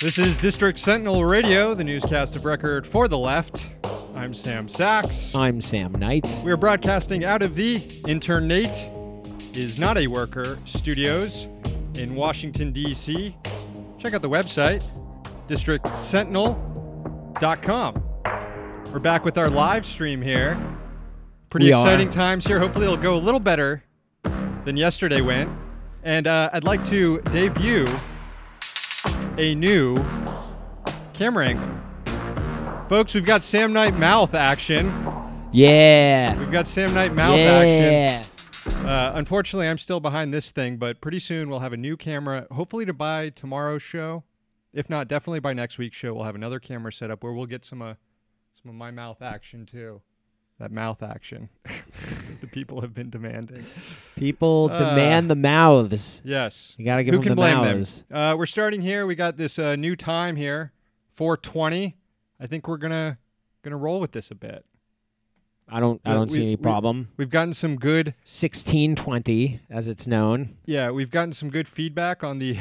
This is District Sentinel Radio, the newscast of record for the left. I'm Sam Sachs. I'm Sam Knight. We are broadcasting out of the Intern Nate is Not a Worker studios in Washington, D.C. Check out the website, districtsentinel.com. We're back with our live stream here. Pretty exciting times here. Hopefully it'll go a little better than yesterday went. And I'd like to debut a new camera angle. Folks, we've got Sam Knight mouth action. Yeah. We've got Sam Knight mouth action. Unfortunately, I'm still behind this thing, but pretty soon we'll have a new camera, hopefully to buy tomorrow's show. If not, definitely by next week's show, we'll have another camera set up where we'll get some of my mouth action too. That mouth action. The people have been demanding. People demand the mouths. Yes. You got to give them the mouths. We're starting here. We got this new time here, 4:20. I think we're gonna roll with this a bit. I don't see any problem. We've gotten some good 1620, as it's known. Yeah, we've gotten some good feedback on the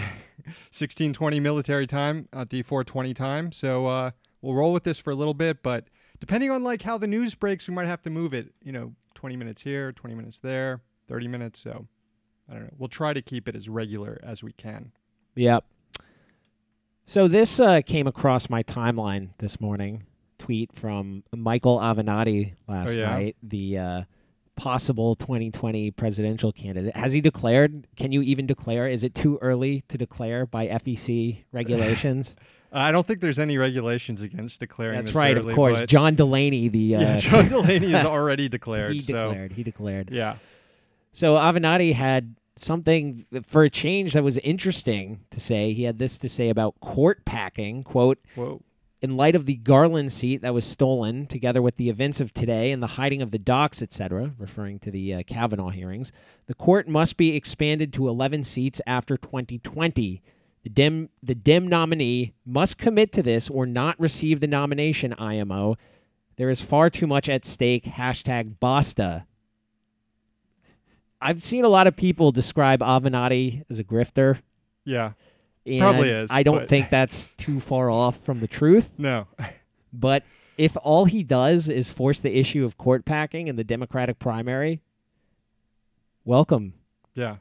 1620 military time at the 4:20 time. So we'll roll with this for a little bit, but depending on like how the news breaks, we might have to move it, 20 minutes here, 20 minutes there, 30 minutes. So I don't know. We'll try to keep it as regular as we can. Yep. So this came across my timeline this morning. Tweet from Michael Avenatti last night, the possible 2020 presidential candidate. Has he declared? Can you even declare? Is it too early to declare by FEC regulations? I don't think there's any regulations against declaring. That's this right, early, of course. John Delaney, John Delaney is already declared. He declared. Yeah. So Avenatti had something for a change that was interesting to say. He had this to say about court packing, quote, "Whoa. In light of the Garland seat that was stolen, together with the events of today and the hiding of the docs, etc., referring to the Kavanaugh hearings, the court must be expanded to 11 seats after 2020. The Dem nominee must commit to this or not receive the nomination, IMO. There is far too much at stake. #Basta." I've seen a lot of people describe Avenatti as a grifter. Yeah. And probably is. I don't think that's too far off from the truth. No. But if all he does is force the issue of court packing in the Democratic primary, welcome. Yeah.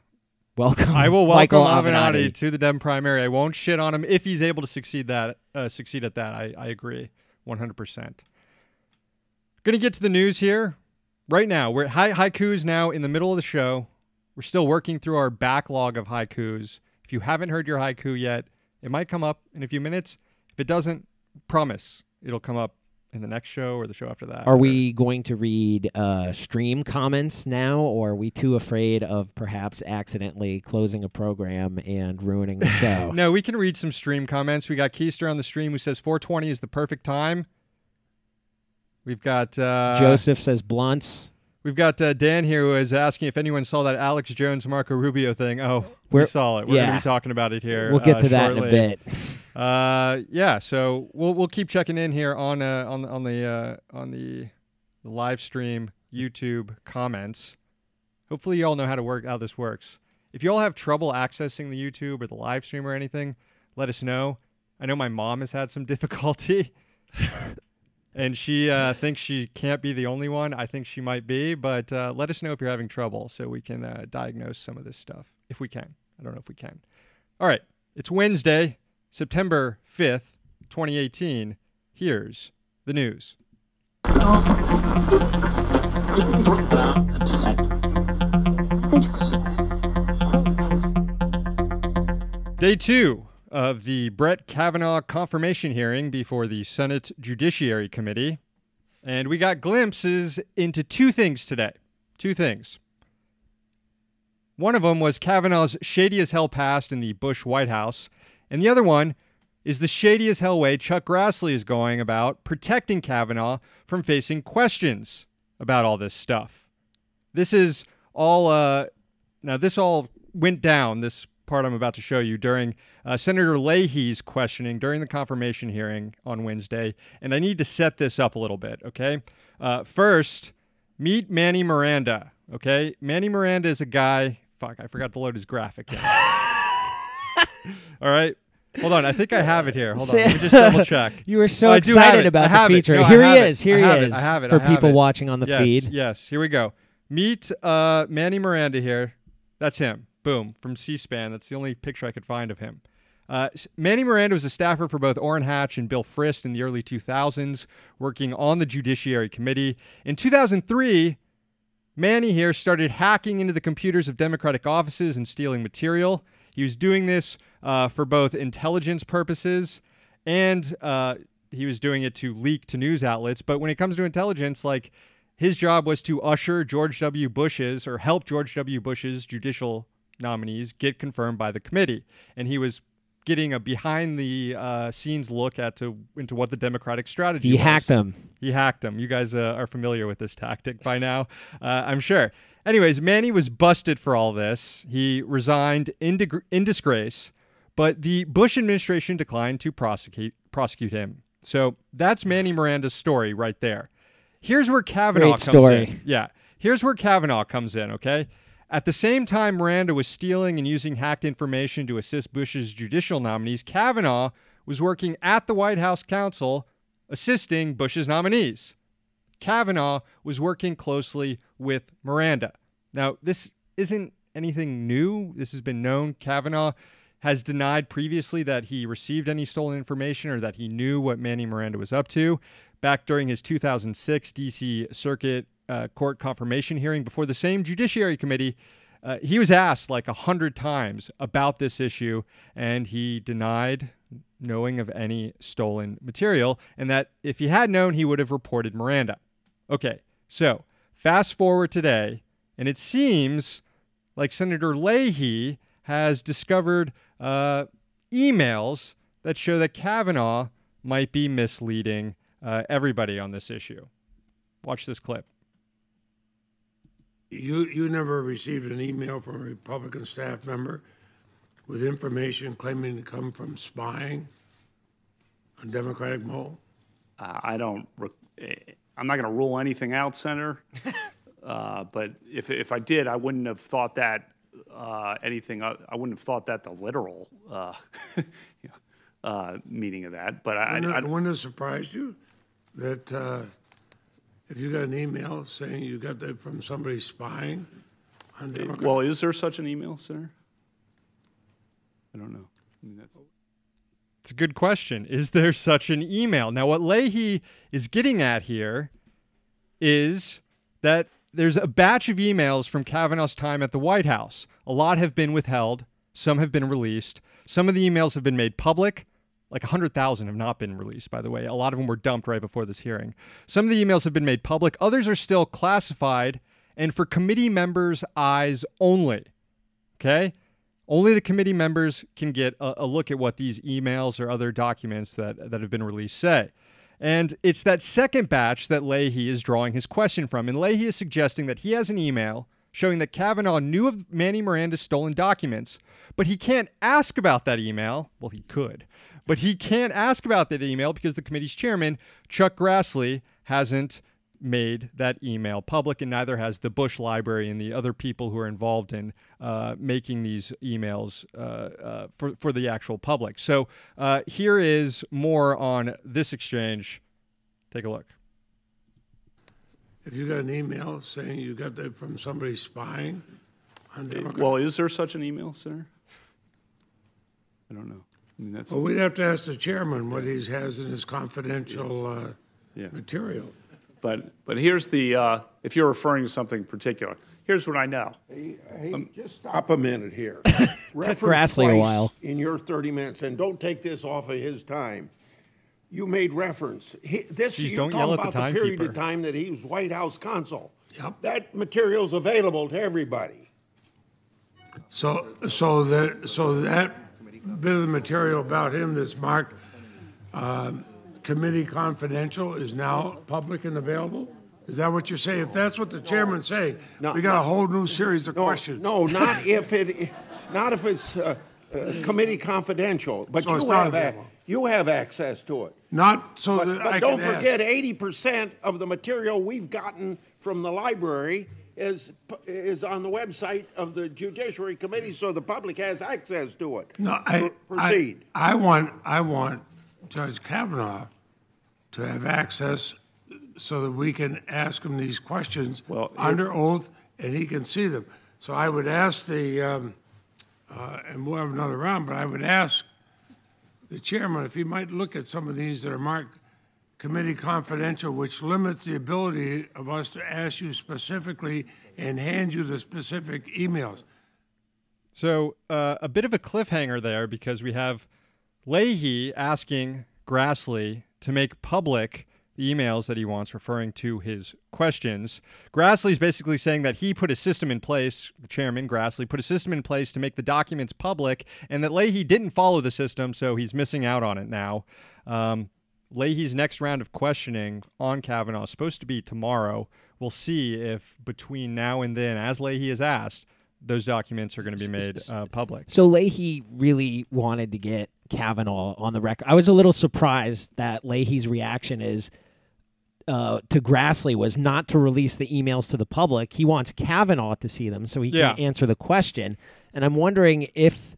Welcome. I will welcome Michael Avenatti to the Dem primary. I won't shit on him if he's able to succeed at that. I agree 100%. Going to get to the news here right now. We're haikus now in the middle of the show. We're still working through our backlog of haikus. If you haven't heard your haiku yet, it might come up in a few minutes. If it doesn't, promise it'll come up in the next show or the show after that. Are we going to read stream comments now, or are we too afraid of perhaps accidentally closing a program and ruining the show? No, we can read some stream comments. We got Keister on the stream who says 4:20 is the perfect time. We've got Joseph says blunts. We've got Dan here who is asking if anyone saw that Alex Jones Marco Rubio thing. Oh, we saw it. We're going to be talking about it here. We'll get to that shortly. in a bit. Yeah, so we'll keep checking in here on the live stream YouTube comments. Hopefully you all know how this works. If you all have trouble accessing the YouTube or the live stream or anything, let us know. I know my mom has had some difficulty. And she thinks she can't be the only one. I think she might be, but let us know if you're having trouble so we can diagnose some of this stuff, if we can. I don't know if we can. All right, it's Wednesday, September 5th, 2018. Here's the news. Day 2 of the Brett Kavanaugh confirmation hearing before the Senate Judiciary Committee. And we got glimpses into two things today. Two things. One of them was Kavanaugh's shady as hell past in the Bush White House. And the other one is the shady as hell way Chuck Grassley is going about protecting Kavanaugh from facing questions about all this stuff. This is all, now this all went down, this part I'm about to show you, during Senator Leahy's questioning during the confirmation hearing on Wednesday. And I need to set this up a little bit, okay? First, meet Manny Miranda, okay? Manny Miranda is a guy... Fuck, I forgot to load his graphic in. All right? Hold on, I think I have it here. Hold on, let me just double check. You were so I do have excited it. about I have the it. feature. No, Here I he have is. it. Here I he have it. is. I have it. For I have people it. watching on the Yes, feed. yes. Here we go. Meet Manny Miranda here. That's him. Boom, from C-SPAN. That's the only picture I could find of him. Manny Miranda was a staffer for both Orrin Hatch and Bill Frist in the early 2000s, working on the Judiciary Committee. In 2003, Manny here started hacking into the computers of Democratic offices and stealing material. He was doing this for both intelligence purposes and he was doing it to leak to news outlets. But when it comes to intelligence, like his job was to usher George W. Bush's or help George W. Bush's judicial nominees get confirmed by the committee. And he was getting a behind the scenes look into what the Democratic strategy was. He hacked them. He hacked them. You guys are familiar with this tactic by now, I'm sure. Anyways, Manny was busted for all this. He resigned in disgrace, but the Bush administration declined to prosecute him. So that's Manny Miranda's story right there. Here's where Kavanaugh comes in. Yeah. Here's where Kavanaugh comes in, okay? At the same time Miranda was stealing and using hacked information to assist Bush's judicial nominees, Kavanaugh was working at the White House counsel assisting Bush's nominees. Kavanaugh was working closely with Miranda. Now, this isn't anything new. This has been known. Kavanaugh has denied previously that he received any stolen information or that he knew what Manny Miranda was up to. Back during his 2006 D.C. Circuit Court confirmation hearing before the same Judiciary Committee, he was asked like 100 times about this issue, and he denied knowing of any stolen material, and that if he had known, he would have reported Miranda. Okay, so fast forward today, and it seems like Senator Leahy has discovered emails that show that Kavanaugh might be misleading everybody on this issue. Watch this clip. You never received an email from a Republican staff member with information claiming to come from spying on Democratic mole? I don't. I'm not going to rule anything out, Senator. But if I did, I wouldn't have thought that anything. I wouldn't have thought that the literal meaning of that. But wouldn't it surprise you that if you got an email saying you got that from somebody spying on Democrats? Well, is there such an email, sir? I don't know. I mean, It's a good question. Is there such an email? Now, what Leahy is getting at here is that there's a batch of emails from Kavanaugh's time at the White House. A lot have been withheld. Some have been released. Some of the emails have been made public. Like 100,000 have not been released, by the way. A lot of them were dumped right before this hearing. Some of the emails have been made public. Others are still classified and for committee members' eyes only. Okay? Only the committee members can get a look at what these emails or other documents that have been released say. And it's that second batch that Leahy is drawing his question from. And Leahy is suggesting that he has an email showing that Kavanaugh knew of Manny Miranda's stolen documents, but he can't ask about that email. Well, he could. But he can't ask about that email because the committee's chairman, Chuck Grassley, hasn't made that email public, and neither has the Bush Library and the other people who are involved in making these emails for the actual public. So here is more on this exchange. Take a look. If you got an email saying you got that from somebody spying on Democrats? well, is there such an email, sir? I don't know. I mean, Well, we'd have to ask the chairman what he has in his confidential material. But here's the if you're referring to something particular, here's what I know. Hey, just stop a minute here. Took Grassley a while. In your 30 minutes, and don't take this off of his time. You made reference. Jeez, you're don't talking yell at the about the period timekeeper. of time that he was White House counsel. Yep. That material's available to everybody. So that bit of the material about him that's marked committee confidential is now public and available? Is that what you're saying? If that's what the chairman's saying, we got a whole new series of questions. No, not if it's committee confidential. But So it's not available. you have access to it. Not so But that I don't can ask. forget, 80% of the material we've gotten from the library is on the website of the Judiciary Committee, so the public has access to it. No, Proceed. I want Judge Kavanaugh to have access so that we can ask him these questions under oath, and he can see them. So I would ask and we'll have another round, but I would ask the chairman if he might look at some of these that are marked committee confidential, which limits the ability of us to ask you specifically and hand you the specific emails. So a bit of a cliffhanger there, because we have Leahy asking Grassley to make public the emails that he wants, referring to his questions. Grassley's basically saying that he put a system in place, the chairman, Grassley, put a system in place to make the documents public, and that Leahy didn't follow the system, so he's missing out on it now. Leahy's next round of questioning on Kavanaugh is supposed to be tomorrow. We'll see if between now and then, as Leahy has asked, those documents are going to be made public. So Leahy really wanted to get Kavanaugh on the record. I was a little surprised that Leahy's reaction is to Grassley was not to release the emails to the public. He wants Kavanaugh to see them so he can answer the question. And I'm wondering if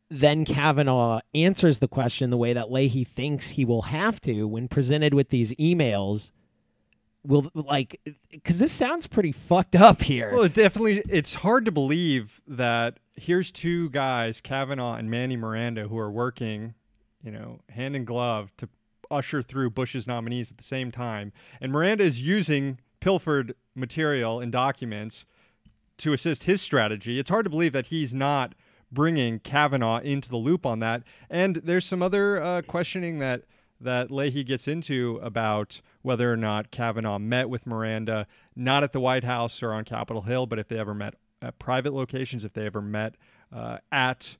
then Kavanaugh answers the question the way that Leahy thinks he will have to when presented with these emails. Because this sounds pretty fucked up here. Well, it's hard to believe that here's two guys, Kavanaugh and Manny Miranda, who are working, hand in glove to usher through Bush's nominees at the same time. And Miranda is using pilfered material and documents to assist his strategy. It's hard to believe that he's not bringing Kavanaugh into the loop on that. And there's some other questioning that Leahy gets into about whether or not Kavanaugh met with Miranda, not at the White House or on Capitol Hill, but if they ever met at private locations, if they ever met at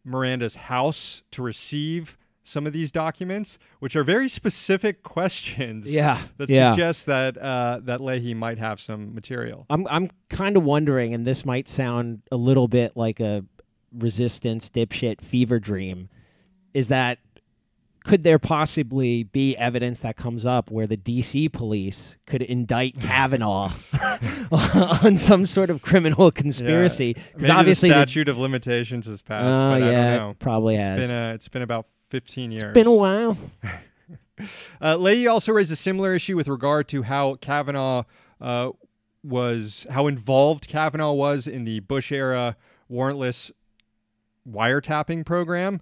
Miranda's house to receive some of these documents, which are very specific questions suggest that Leahy might have some material. I'm kind of wondering, and this might sound a little bit like a resistance dipshit fever dream, is that could there possibly be evidence that comes up where the D.C. police could indict Kavanaugh on some sort of criminal conspiracy? Maybe obviously the statute of limitations has passed, but I don't know. Probably has. It's been about 15 years. It's been a while. Leahy also raised a similar issue with regard to how Kavanaugh how involved Kavanaugh was in the Bush-era warrantless wiretapping program.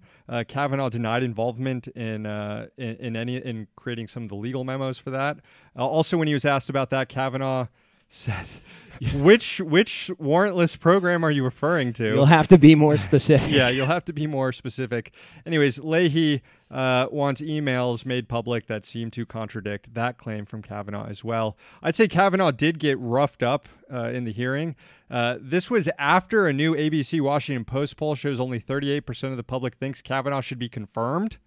Kavanaugh denied involvement in creating some of the legal memos for that. Also, when he was asked about that, Kavanaugh said, which warrantless program are you referring to? You'll have to be more specific. Yeah, you'll have to be more specific. Anyways, Leahy wants emails made public that seem to contradict that claim from Kavanaugh as well. I'd say Kavanaugh did get roughed up in the hearing. This was after a new ABC Washington Post poll shows only 38% of the public thinks Kavanaugh should be confirmed.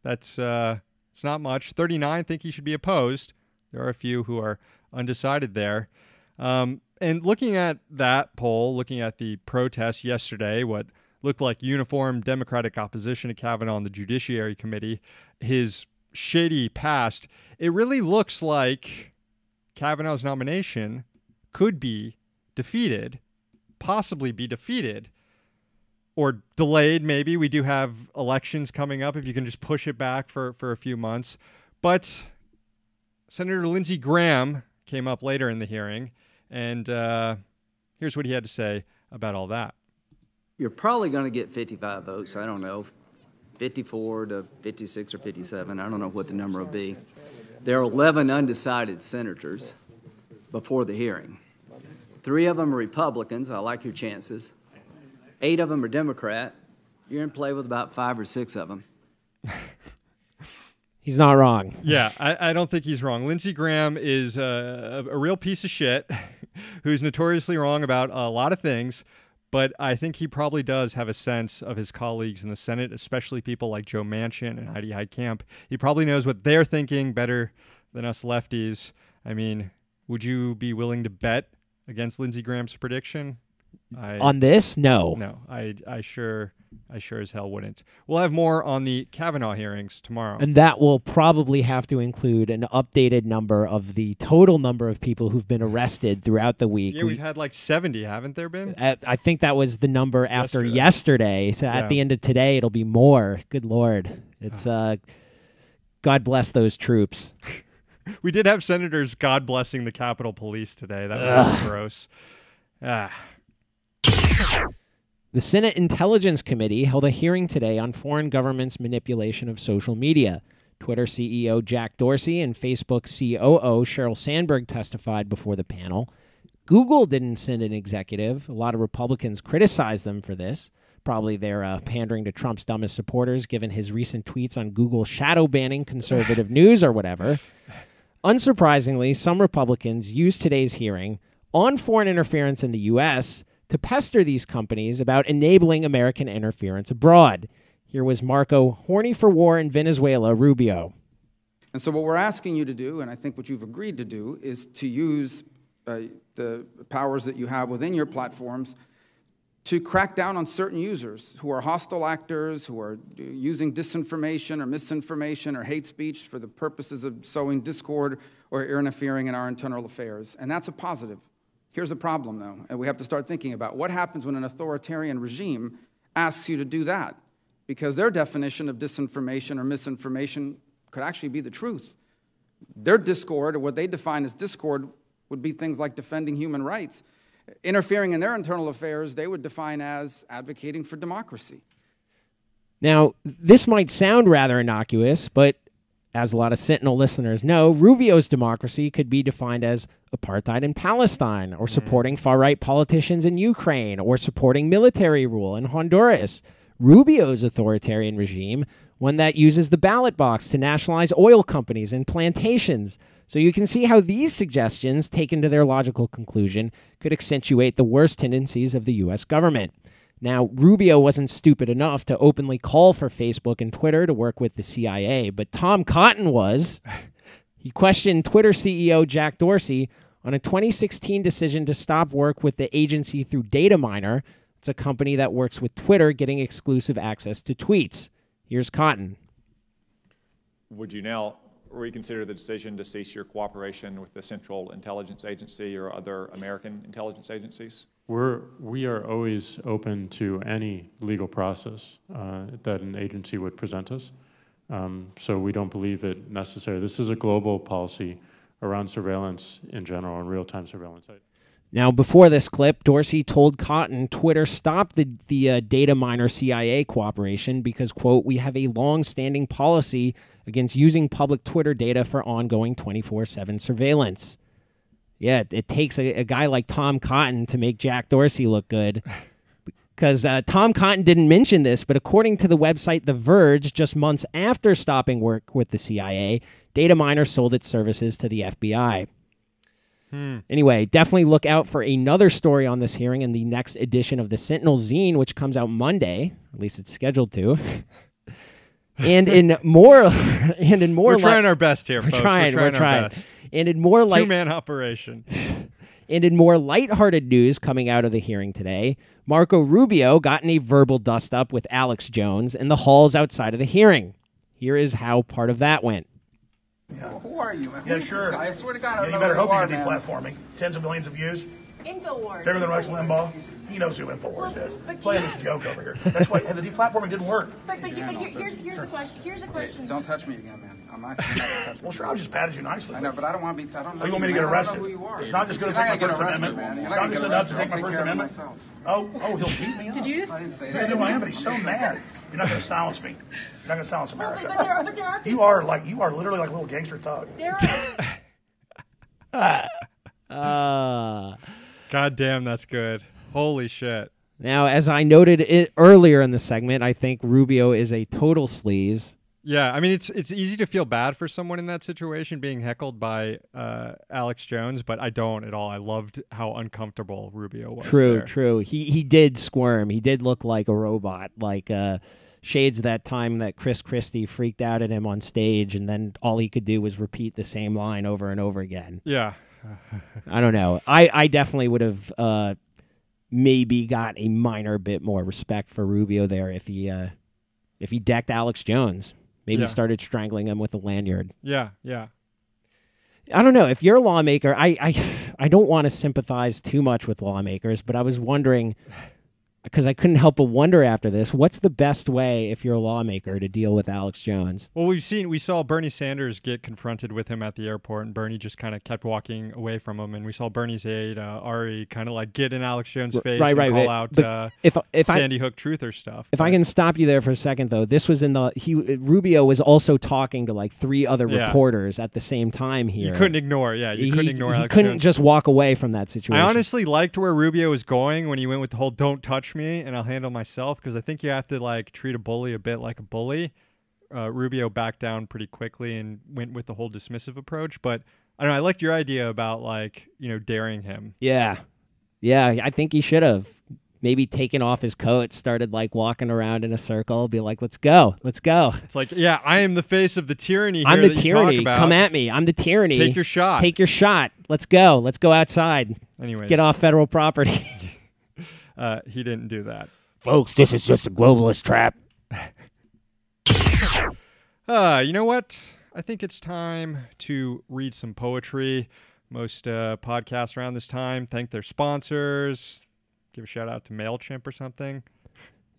That's it's not much. 39% think he should be opposed. There are a few who are undecided there. And looking at that poll, looking at the protest yesterday, what looked like uniform Democratic opposition to Kavanaugh on the Judiciary Committee, his shady past, it really looks like Kavanaugh's nomination could be defeated, possibly be defeated, or delayed maybe. We do have elections coming up if you can just push it back for a few months. But Senator Lindsey Graham came up later in the hearing, and here's what he had to say about all that. You're probably going to get 55 votes. I don't know, 54 to 56 or 57. I don't know what the number will be. There are 11 undecided senators before the hearing. 3 of them are Republicans. I like your chances. 8 of them are Democrat. You're in play with about 5 or 6 of them. He's not wrong. Yeah, I don't think he's wrong. Lindsey Graham is a real piece of shit who's notoriously wrong about a lot of things, but I think he probably does have a sense of his colleagues in the Senate, especially people like Joe Manchin and Heidi Heitkamp. He probably knows what they're thinking better than us lefties. I mean, would you be willing to bet against Lindsey Graham's prediction? On this, no. No, I sure as hell wouldn't. We'll have more on the Kavanaugh hearings tomorrow. And that will probably have to include an updated number of the total number of people who've been arrested throughout the week. Yeah, we've had like 70, haven't there been? I think that was the number after yesterday. So at the end of today, it'll be more. Good Lord. It's God bless those troops. We did have senators God blessing the Capitol Police today. That was really gross. The Senate Intelligence Committee held a hearing today on foreign governments' manipulation of social media. Twitter CEO Jack Dorsey and Facebook COO Sheryl Sandberg testified before the panel. Google didn't send an executive. A lot of Republicans criticized them for this. Probably they're pandering to Trump's dumbest supporters, given his recent tweets on Google shadow banning conservative news or whatever. Unsurprisingly, some Republicans used today's hearing on foreign interference in the U.S. to pester these companies about enabling American interference abroad. Here was Marco, horny for war in Venezuela, Rubio. And so what we're asking you to do, and I think what you've agreed to do, is to use the powers that you have within your platforms to crack down on certain users who are hostile actors, who are using disinformation or misinformation or hate speech for the purposes of sowing discord or interfering in our internal affairs. And that's a positive. Here's the problem, though, and we have to start thinking about what happens when an authoritarian regime asks you to do that, because their definition of disinformation or misinformation could actually be the truth. Their discord, or what they define as discord, would be things like defending human rights. Interfering in their internal affairs, they would define as advocating for democracy. Now, this might sound rather innocuous, but as a lot of Sentinel listeners know, Rubio's democracy could be defined as apartheid in Palestine, or supporting far-right politicians in Ukraine, or supporting military rule in Honduras. Rubio's authoritarian regime, one that uses the ballot box to nationalize oil companies and plantations. So you can see how these suggestions, taken to their logical conclusion, could accentuate the worst tendencies of the U.S. government. Now, Rubio wasn't stupid enough to openly call for Facebook and Twitter to work with the CIA, but Tom Cotton was. He questioned Twitter CEO Jack Dorsey on a 2016 decision to stop work with the agency through Data It's a company that works with Twitter getting exclusive access to tweets. Here's Cotton. Would you now reconsider the decision to cease your cooperation with the Central Intelligence Agency or other American intelligence agencies? We are always open to any legal process that an agency would present us. So we don't believe it necessary. This is a global policy around surveillance in general and real-time surveillance. Now, before this clip, Dorsey told Cotton Twitter stopped the data miner CIA cooperation because, quote, we have a long-standing policy against using public Twitter data for ongoing 24/7 surveillance. Yeah, it takes a guy like Tom Cotton to make Jack Dorsey look good. Because Tom Cotton didn't mention this, but according to the website The Verge, just months after stopping work with the CIA, Data sold its services to the FBI. Anyway, definitely look out for another story on this hearing in the next edition of the Sentinel Zine, which comes out Monday. At least it's scheduled to. And in more, we're trying our best here, folks. We're trying our best. And in more two-man operation. And in more lighthearted news coming out of the hearing today, Marco Rubio got in a verbal dust-up with Alex Jones in the halls outside of the hearing. Here is how part of that went. Yeah. Well, who are you, man? Yeah, sure. I swear to God, I don't you know better who hope you you are, can man. deplatform me. Tens of millions of views. InfoWars. Bigger than Rush Limbaugh. He knows who InfoWars is. Playing this joke over here. That's why the deplatforming didn't work. But here's the question. Here's a question. Don't touch me again, man. I'm asking you not to touch me. Well, sure, I just patted you nicely. I know, but I don't want to be. I don't know. You want me to get arrested? I don't know who you are. It's not just going to take my First Amendment. It's not just enough to take my First Amendment. Oh, he'll beat me up. Did you? I didn't say I that. know I am, but he's so mad. You're not going to silence me. You're not going to silence America. But there are You are literally like a little gangster thug. There are. God damn, that's good. Holy shit. Now, as I noted earlier in the segment, I think Rubio is a total sleaze. Yeah, I mean, it's easy to feel bad for someone in that situation being heckled by Alex Jones, but I don't at all. I loved how uncomfortable Rubio was. True. He did squirm. He did look like a robot, like shades of that time that Chris Christie freaked out at him on stage, and then all he could do was repeat the same line over and over again. Yeah. I don't know. I definitely would have maybe got a minor bit more respect for Rubio there if he decked Alex Jones. Maybe started strangling him with a lanyard. Yeah, yeah. I don't know. If you're a lawmaker, I don't want to sympathize too much with lawmakers, but I was wondering, because I couldn't help but wonder after this, what's the best way if you're a lawmaker to deal with Alex Jones? Well, we saw Bernie Sanders get confronted with him at the airport, and Bernie just kind of kept walking away from him. And we saw Bernie's aide, Ari, kind of like get in Alex Jones' face and call out Sandy Hook truther stuff. If I can stop you there for a second, though, this was Rubio was also talking to like 3 other reporters at the same time here. You couldn't ignore, you couldn't ignore Alex couldn't Jones. just walk away from that situation. I honestly liked where Rubio was going when he went with the whole "don't touch me and I'll handle myself," because I think you have to like treat a bully a bit like a bully. Rubio backed down pretty quickly and went with the whole dismissive approach, but I don't know. I liked your idea about like daring him. Yeah, I think he should have maybe taken off his coat, started like walking around in a circle, be like, "Let's go." It's like, I am the face of the tyranny. I'm the that tyranny. You talk about. Come at me. I'm the tyranny. Take your shot. Take your shot. Let's go. Let's go outside. Anyways, let's get off federal property. He didn't do that. Folks, this is just a globalist trap. You know what? I think it's time to read some poetry. Most podcasts around this time thank their sponsors. Give a shout out to MailChimp or something.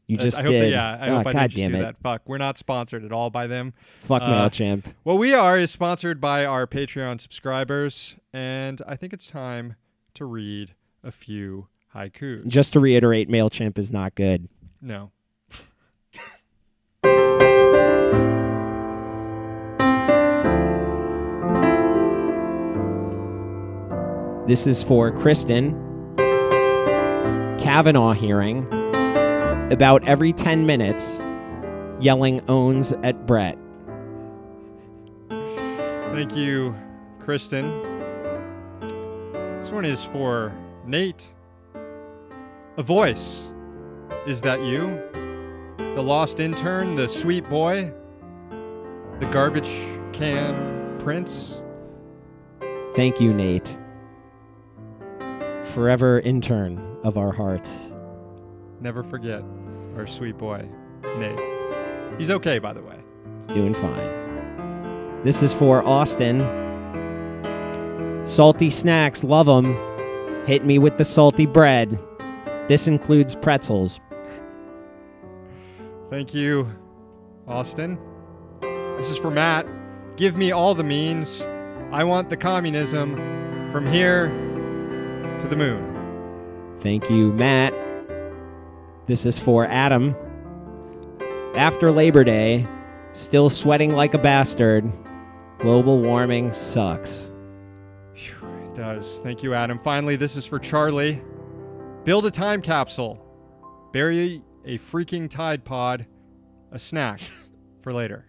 You just did. I hope I did just do that. Fuck, we're not sponsored at all by them. Fuck MailChimp. What we are is sponsored by our Patreon subscribers, and I think it's time to read a few haikus. Just to reiterate, MailChimp is not good. No. This is for Kristen. Kavanaugh hearing. About every 10 minutes, yelling owns at Brett. Thank you, Kristen. This one is for Nate. A voice. Is that you? The lost intern, the sweet boy, the garbage can prince? Thank you, Nate. Forever intern of our hearts. Never forget our sweet boy, Nate. He's okay, by the way. He's doing fine. This is for Austin. Salty snacks, love them. Hit me with the salty bread. This includes pretzels. Thank you, Austin. This is for Matt. Give me all the means. I want the communism from here to the moon. Thank you, Matt. This is for Adam. After Labor Day, still sweating like a bastard. Global warming sucks. It does. Thank you, Adam. Finally, this is for Charlie. Build a time capsule. Bury a freaking Tide Pod. A snack for later.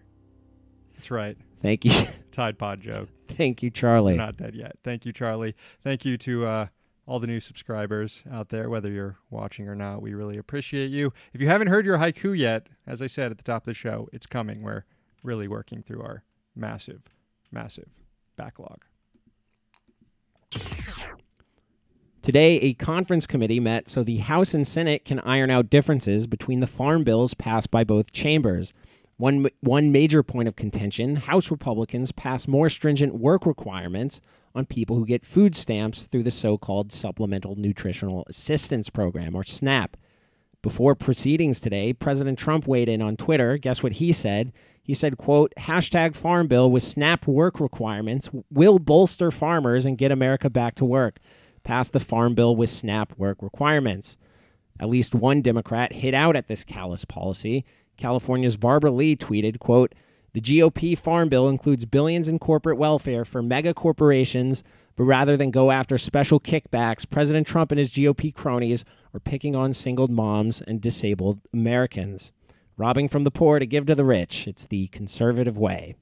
That's right. Thank you. Tide Pod joke. Thank you, Charlie. We're not dead yet. Thank you, Charlie. Thank you to all the new subscribers out there, whether you're watching or not. We really appreciate you. If you haven't heard your haiku yet, as I said at the top of the show, it's coming. We're really working through our massive, massive backlog. Today, a conference committee met so the House and Senate can iron out differences between the farm bills passed by both chambers. One major point of contention, House Republicans passed more stringent work requirements on people who get food stamps through the so-called Supplemental Nutritional Assistance Program, or SNAP. Before proceedings today, President Trump weighed in on Twitter. Guess what he said? He said, quote, #Farm Bill with SNAP work requirements will bolster farmers and get America back to work. Pass the Farm Bill with SNAP work requirements. At least one Democrat hit out at this callous policy. California's Barbara Lee tweeted, quote, "The GOP Farm Bill includes billions in corporate welfare for mega corporations, but rather than go after special kickbacks, President Trump and his GOP cronies are picking on single moms and disabled Americans. Robbing from the poor to give to the rich. It's the conservative way."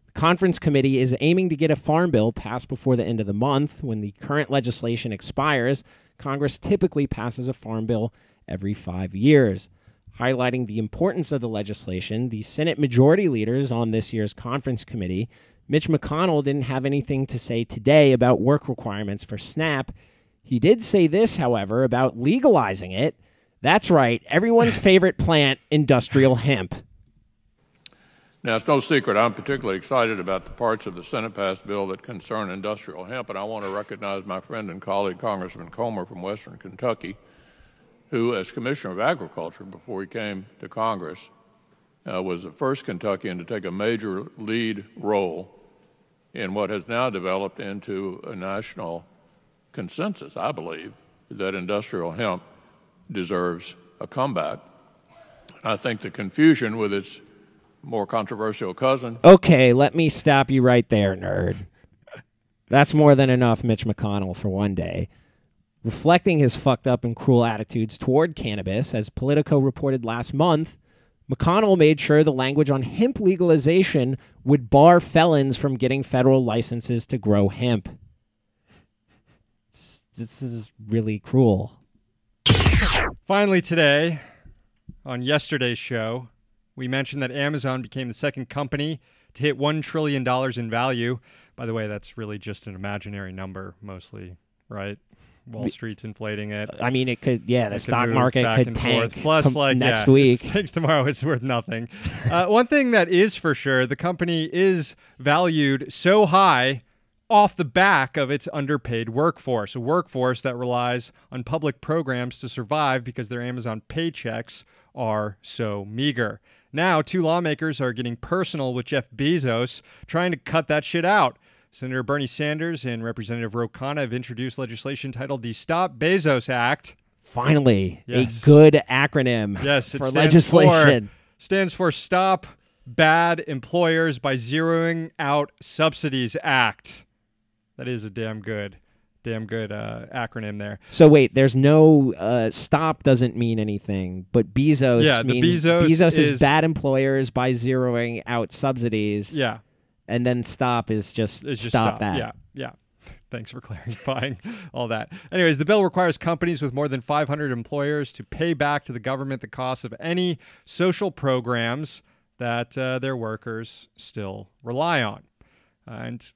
The conference committee is aiming to get a farm bill passed before the end of the month. When the current legislation expires, Congress typically passes a farm bill every 5 years. Highlighting the importance of the legislation, the Senate majority leaders on this year's conference committee, Mitch McConnell didn't have anything to say today about work requirements for SNAP. He did say this, however, about legalizing it. That's right, everyone's favorite plant, industrial hemp. Now, it's no secret I'm particularly excited about the parts of the Senate-passed bill that concern industrial hemp, and I want to recognize my friend and colleague, Congressman Comer from Western Kentucky, who, as Commissioner of Agriculture before he came to Congress, was the first Kentuckian to take a major lead role in what has now developed into a national consensus, I believe, that industrial hemp deserves a comeback. I think the confusion with its more controversial cousin. Okay, let me stop you right there, nerd. That's more than enough Mitch McConnell for one day. Reflecting his fucked up and cruel attitudes toward cannabis, as Politico reported last month, McConnell made sure the language on hemp legalization would bar felons from getting federal licenses to grow hemp. This is really cruel. Finally today, on yesterday's show, we mentioned that Amazon became the second company to hit $1 trillion in value. By the way, that's really just an imaginary number, mostly, right? Wall Street's inflating it. I mean, it could, yeah, the stock move market back could and tank forth. Plus, like, next yeah, week. It tanks tomorrow, it's worth nothing. One thing that is for sure, the company is valued so high off the back of its underpaid workforce, a workforce that relies on public programs to survive because their Amazon paychecks are so meager. Now, two lawmakers are getting personal with Jeff Bezos, trying to cut that shit out. Senator Bernie Sanders and Representative Ro Khanna have introduced legislation titled the Stop Bezos Act. Finally, Yes. a good acronym Yes, it for stands legislation. Stands for Stop Bad Employers by Zeroing Out Subsidies Act. That is a damn good acronym there. So wait, there's no stop doesn't mean anything, but Bezos means Bezos is bad employers by zeroing out subsidies. Yeah. And then stop is just stop that. Yeah. Thanks for clarifying all that. Anyways, the bill requires companies with more than 500 employers to pay back to the government the cost of any social programs that their workers still rely on. And,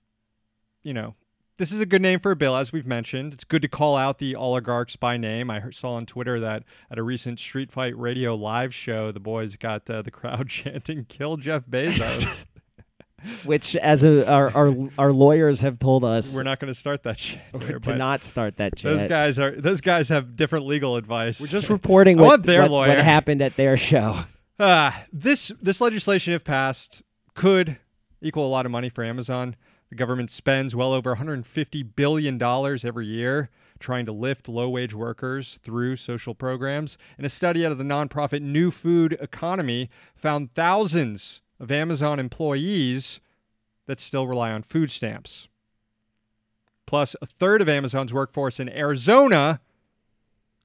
you know, this is a good name for a bill, as we've mentioned. It's good to call out the oligarchs by name. I saw on Twitter that at a recent Street Fight Radio live show, the boys got the crowd chanting, "Kill Jeff Bezos." Which, as our lawyers have told us, we're not going to start that shit. To not start that shit. Those guys have different legal advice. We're just reporting what happened at their show. This legislation, if passed, could equal a lot of money for Amazon. The government spends well over $150 billion every year trying to lift low-wage workers through social programs. And a study out of the nonprofit New Food Economy found thousands of Amazon employees that still rely on food stamps. Plus, a third of Amazon's workforce in Arizona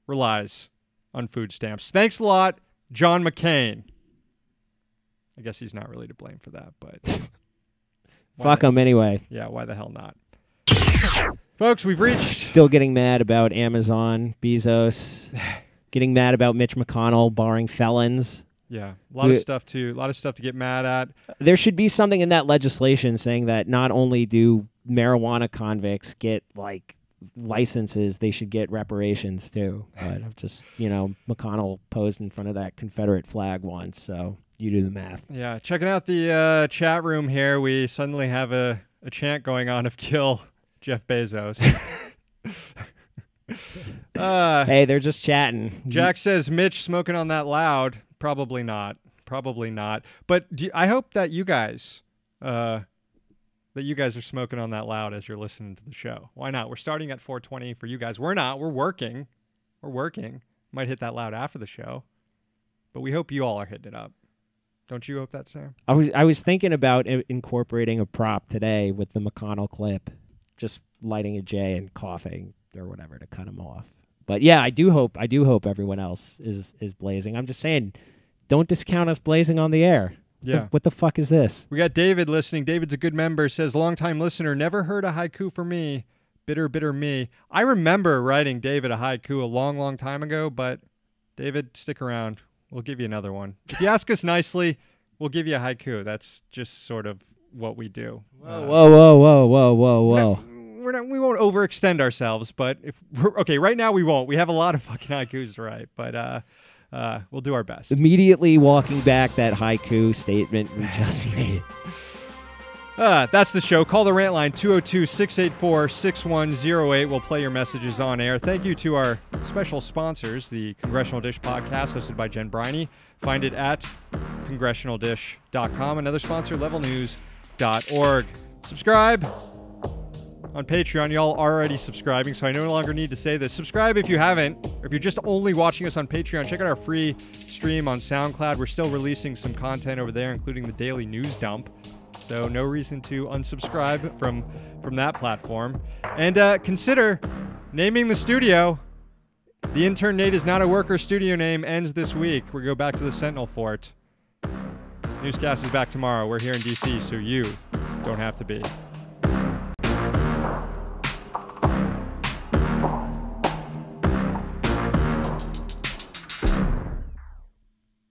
relies on food stamps. Thanks a lot, John McCain. I guess he's not really to blame for that, but... Fuck him anyway. Yeah, why the hell not? Folks, we've reached... Still getting mad about Amazon, Bezos, getting mad about Mitch McConnell barring felons. Yeah, a lot of stuff to get mad at. There should be something in that legislation saying that not only do marijuana convicts get like licenses, they should get reparations too. But I've just, McConnell posed in front of that Confederate flag once, so you do the math. Yeah, checking out the chat room here, we suddenly have a chant going on of kill Jeff Bezos. Hey, they're just chatting. Jack says, Mitch smoking on that loud. Probably not. But I hope that you guys are smoking on that loud as you're listening to the show. Why not? We're starting at 4:20 for you guys. We're not. We're working. Might hit that loud after the show. But we hope you all are hitting it up. Don't you hope that, Sam? I was thinking about incorporating a prop today with the McConnell clip, just lighting a J and coughing or whatever to cut him off. But yeah, I do hope everyone else is blazing. I'm just saying, don't discount us blazing on the air. Yeah. What the fuck is this? We got David listening. David's a good member. Says, longtime listener, never heard a haiku for me. Bitter, bitter me. I remember writing David a haiku a long, long time ago, but David, stick around. We'll give you another one. If you ask us nicely, we'll give you a haiku. That's just sort of what we do. Whoa. we won't overextend ourselves, but okay, right now we won't. We have a lot of fucking haikus to write, but we'll do our best. Immediately walking back that haiku statement we just made. That's the show. Call the rant line 202-684-6108. We'll play your messages on air. Thank you to our special sponsors, the Congressional Dish podcast hosted by Jen Briney. Find it at congressionaldish.com. Another sponsor, levelnews.org. Subscribe on Patreon. Y'all are already subscribing, so I no longer need to say this. Subscribe if you haven't, or if you're just only watching us on Patreon. Check out our free stream on SoundCloud. We're still releasing some content over there, including the daily news dump. So no reason to unsubscribe from that platform. And consider naming the studio. The Intern Nate is not a worker studio name ends this week. We go back to the Sentinel Fort. Newscast is back tomorrow. We're here in D.C., so you don't have to be.